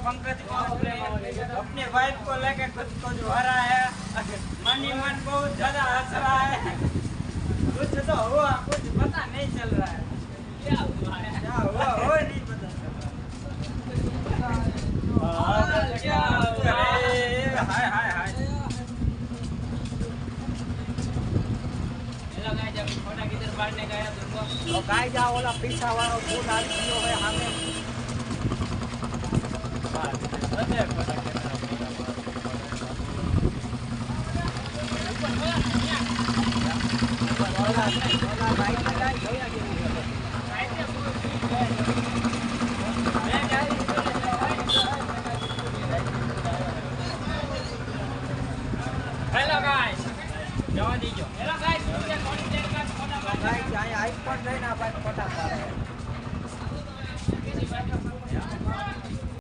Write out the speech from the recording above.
पंकज को अपने वाइफ को लेकर खुद को जो हो रहा है, मन ही मन बहुत ज्यादा हंस रहा है। कुछ तो हुआ, कुछ पता नहीं चल रहा है। क्या हुआ वो नहीं पता चल रहा। हाय हाय हाय। फोटा किधर मारने गया तुमको? तो गाय जा वाला पीछा वाला फूल आ रही है हमें